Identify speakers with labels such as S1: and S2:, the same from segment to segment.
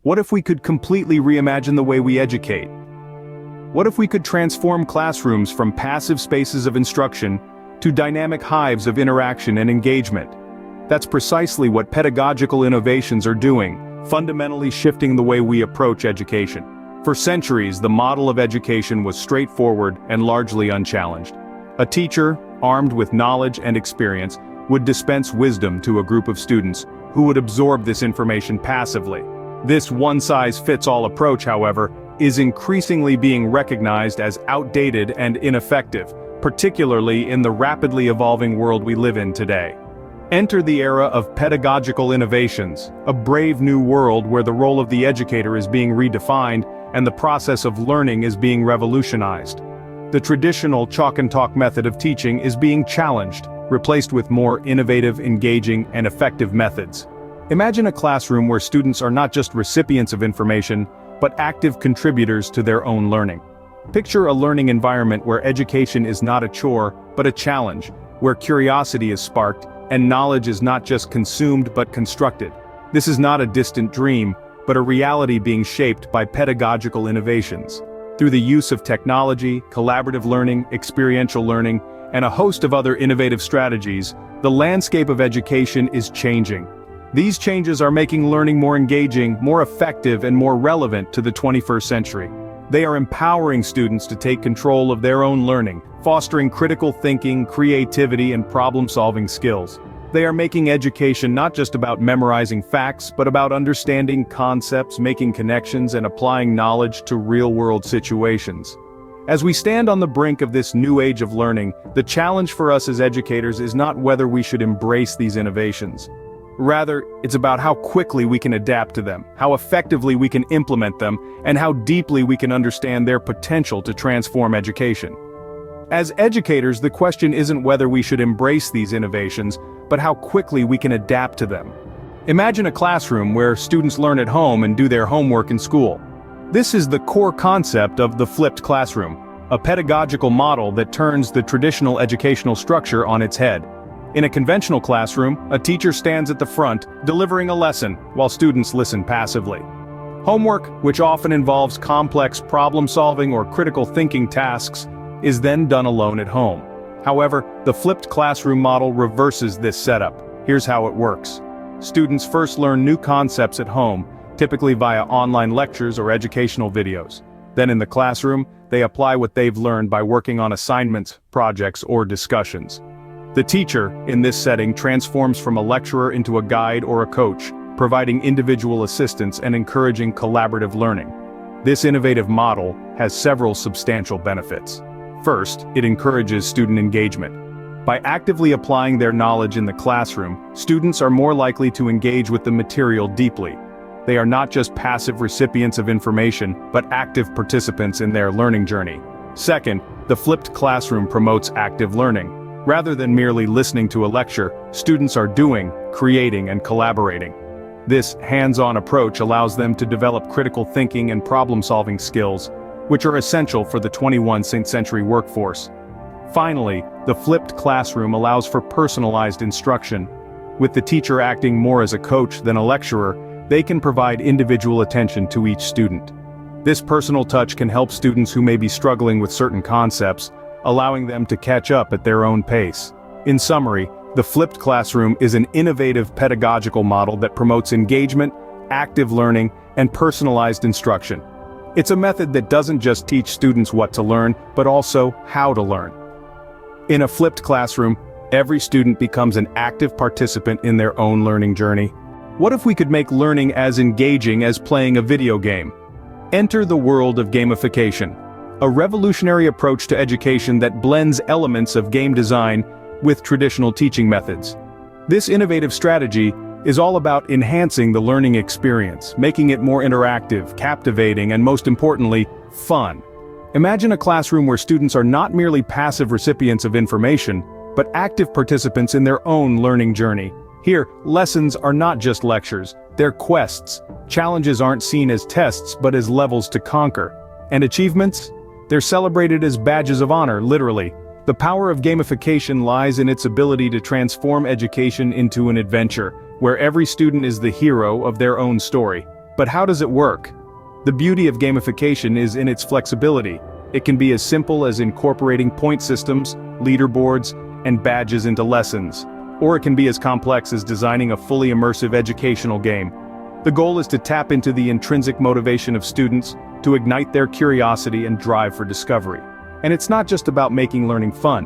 S1: What if we could completely reimagine the way we educate? What if we could transform classrooms from passive spaces of instruction to dynamic hives of interaction and engagement? That's precisely what pedagogical innovations are doing, fundamentally shifting the way we approach education. For centuries, the model of education was straightforward and largely unchallenged. A teacher, armed with knowledge and experience, would dispense wisdom to a group of students who would absorb this information passively. This one-size-fits-all approach, however, is increasingly being recognized as outdated and ineffective, particularly in the rapidly evolving world we live in today. Enter the era of pedagogical innovations, a brave new world where the role of the educator is being redefined and the process of learning is being revolutionized. The traditional chalk-and-talk method of teaching is being challenged, replaced with more innovative, engaging, and effective methods. Imagine a classroom where students are not just recipients of information, but active contributors to their own learning. Picture a learning environment where education is not a chore, but a challenge, where curiosity is sparked, and knowledge is not just consumed but constructed. This is not a distant dream, but a reality being shaped by pedagogical innovations. Through the use of technology, collaborative learning, experiential learning, and a host of other innovative strategies, the landscape of education is changing. These changes are making learning more engaging, more effective, and more relevant to the 21st century. They are empowering students to take control of their own learning, fostering critical thinking, creativity, and problem-solving skills. They are making education not just about memorizing facts, but about understanding concepts, making connections, and applying knowledge to real-world situations. As we stand on the brink of this new age of learning, the challenge for us as educators is not whether we should embrace these innovations. Rather, it's about how quickly we can adapt to them, how effectively we can implement them, and how deeply we can understand their potential to transform education. As educators, the question isn't whether we should embrace these innovations, but how quickly we can adapt to them. Imagine a classroom where students learn at home and do their homework in school. This is the core concept of the flipped classroom, a pedagogical model that turns the traditional educational structure on its head. In a conventional classroom, a teacher stands at the front, delivering a lesson, while students listen passively. Homework, which often involves complex problem-solving or critical thinking tasks, is then done alone at home. However, the flipped classroom model reverses this setup. Here's how it works. Students first learn new concepts at home, typically via online lectures or educational videos. Then in the classroom, they apply what they've learned by working on assignments, projects, or discussions. The teacher, in this setting, transforms from a lecturer into a guide or a coach, providing individual assistance and encouraging collaborative learning. This innovative model has several substantial benefits. First, it encourages student engagement. By actively applying their knowledge in the classroom, students are more likely to engage with the material deeply. They are not just passive recipients of information, but active participants in their learning journey. Second, the flipped classroom promotes active learning. Rather than merely listening to a lecture, students are doing, creating, and collaborating. This hands-on approach allows them to develop critical thinking and problem-solving skills, which are essential for the 21st century workforce. Finally, the flipped classroom allows for personalized instruction. With the teacher acting more as a coach than a lecturer, they can provide individual attention to each student. This personal touch can help students who may be struggling with certain concepts, allowing them to catch up at their own pace. In summary, the flipped classroom is an innovative pedagogical model that promotes engagement, active learning, and personalized instruction. It's a method that doesn't just teach students what to learn, but also how to learn. In a flipped classroom, every student becomes an active participant in their own learning journey. What if we could make learning as engaging as playing a video game? Enter the world of gamification, a revolutionary approach to education that blends elements of game design with traditional teaching methods. This innovative strategy is all about enhancing the learning experience, making it more interactive, captivating, and most importantly, fun. Imagine a classroom where students are not merely passive recipients of information, but active participants in their own learning journey. Here, lessons are not just lectures, they're quests. Challenges aren't seen as tests but as levels to conquer. And achievements? They're celebrated as badges of honor, literally. The power of gamification lies in its ability to transform education into an adventure, where every student is the hero of their own story. But how does it work? The beauty of gamification is in its flexibility. It can be as simple as incorporating point systems, leaderboards, and badges into lessons. Or it can be as complex as designing a fully immersive educational game. The goal is to tap into the intrinsic motivation of students, to ignite their curiosity and drive for discovery. And it's not just about making learning fun.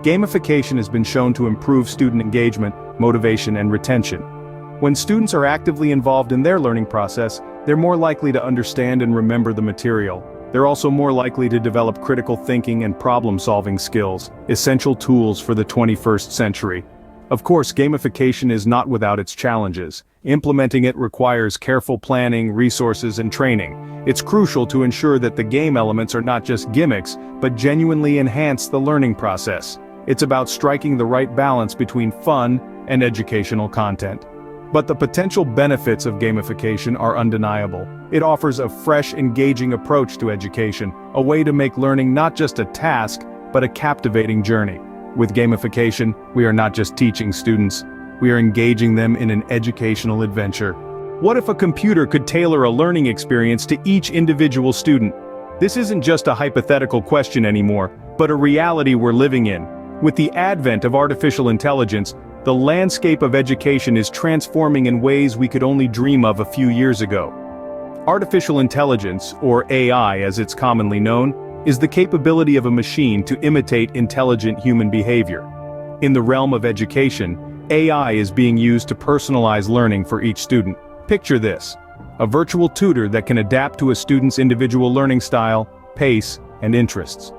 S1: Gamification has been shown to improve student engagement, motivation, and retention. When students are actively involved in their learning process, they're more likely to understand and remember the material. They're also more likely to develop critical thinking and problem-solving skills, essential tools for the 21st century. Of course, gamification is not without its challenges. Implementing it requires careful planning, resources, and training. It's crucial to ensure that the game elements are not just gimmicks, but genuinely enhance the learning process. It's about striking the right balance between fun and educational content. But the potential benefits of gamification are undeniable. It offers a fresh, engaging approach to education, a way to make learning not just a task, but a captivating journey. With gamification, we are not just teaching students, we are engaging them in an educational adventure. What if a computer could tailor a learning experience to each individual student? This isn't just a hypothetical question anymore, but a reality we're living in. With the advent of artificial intelligence, the landscape of education is transforming in ways we could only dream of a few years ago. Artificial intelligence, or AI as it's commonly known, is the capability of a machine to imitate intelligent human behavior. In the realm of education, AI is being used to personalize learning for each student. Picture this: a virtual tutor that can adapt to a student's individual learning style, pace, and interests.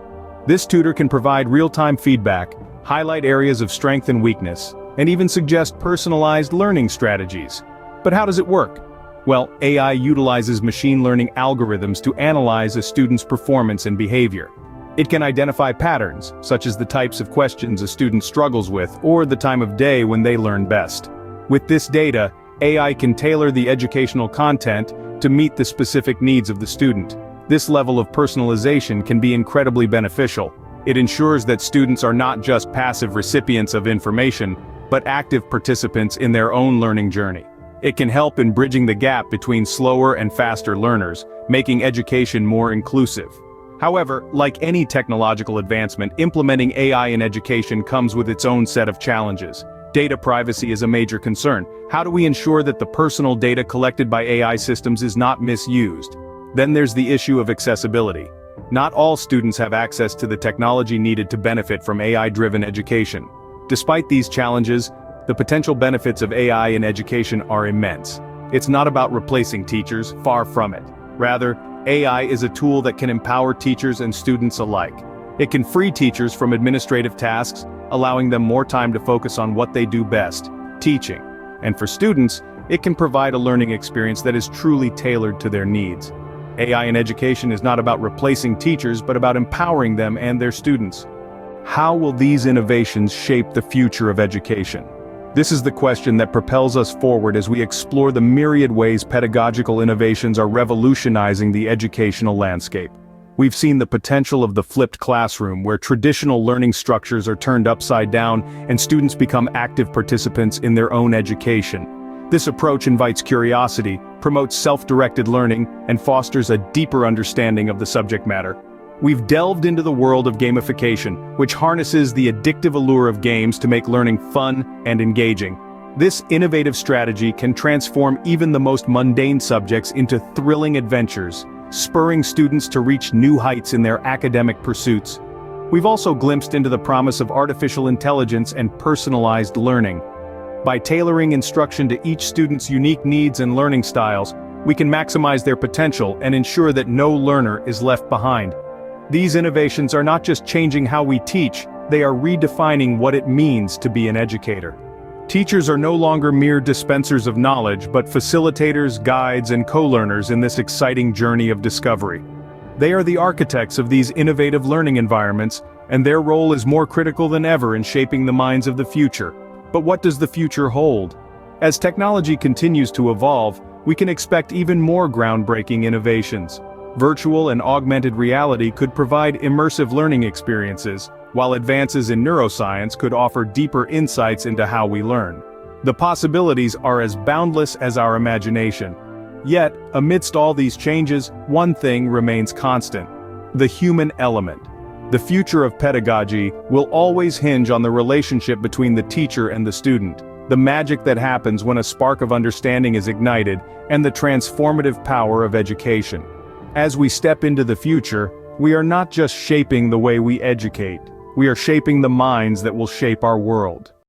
S1: This tutor can provide real-time feedback, highlight areas of strength and weakness, and even suggest personalized learning strategies. But how does it work? Well, AI utilizes machine learning algorithms to analyze a student's performance and behavior. It can identify patterns, such as the types of questions a student struggles with or the time of day when they learn best. With this data, AI can tailor the educational content to meet the specific needs of the student. This level of personalization can be incredibly beneficial. It ensures that students are not just passive recipients of information, but active participants in their own learning journey. It can help in bridging the gap between slower and faster learners, making education more inclusive. However, like any technological advancement, implementing AI in education comes with its own set of challenges. Data privacy is a major concern. How do we ensure that the personal data collected by AI systems is not misused? Then there's the issue of accessibility. Not all students have access to the technology needed to benefit from AI-driven education. Despite these challenges, the potential benefits of AI in education are immense. It's not about replacing teachers, far from it. Rather, AI is a tool that can empower teachers and students alike. It can free teachers from administrative tasks, allowing them more time to focus on what they do best, teaching. And for students, it can provide a learning experience that is truly tailored to their needs. AI in education is not about replacing teachers, but about empowering them and their students. How will these innovations shape the future of education? This is the question that propels us forward as we explore the myriad ways pedagogical innovations are revolutionizing the educational landscape. We've seen the potential of the flipped classroom, where traditional learning structures are turned upside down and students become active participants in their own education. This approach invites curiosity, promotes self-directed learning, and fosters a deeper understanding of the subject matter. We've delved into the world of gamification, which harnesses the addictive allure of games to make learning fun and engaging. This innovative strategy can transform even the most mundane subjects into thrilling adventures, spurring students to reach new heights in their academic pursuits. We've also glimpsed into the promise of artificial intelligence and personalized learning. By tailoring instruction to each student's unique needs and learning styles, we can maximize their potential and ensure that no learner is left behind. These innovations are not just changing how we teach, they are redefining what it means to be an educator. Teachers are no longer mere dispensers of knowledge, but facilitators, guides, and co-learners in this exciting journey of discovery. They are the architects of these innovative learning environments, and their role is more critical than ever in shaping the minds of the future. But what does the future hold? As technology continues to evolve, we can expect even more groundbreaking innovations. Virtual and augmented reality could provide immersive learning experiences, while advances in neuroscience could offer deeper insights into how we learn. The possibilities are as boundless as our imagination. Yet, amidst all these changes, one thing remains constant: the human element. The future of pedagogy will always hinge on the relationship between the teacher and the student, the magic that happens when a spark of understanding is ignited, and the transformative power of education. As we step into the future, we are not just shaping the way we educate, we are shaping the minds that will shape our world.